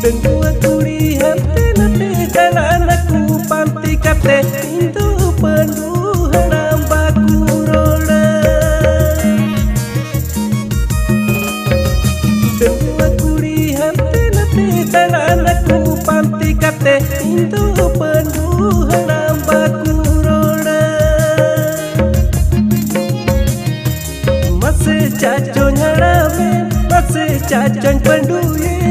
Dua kuri hati nanti jalan aku panti kate Indu penuh nambaku rola Dua kuri hati nanti jalan aku panti kate Indu penuh nambaku rola Masih caco nyarame Masih caco penduye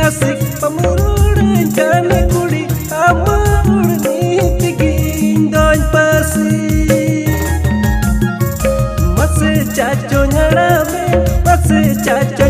Asik pemurur rencana kuri amur ni tinggal pasi masih caco nyarame masih caco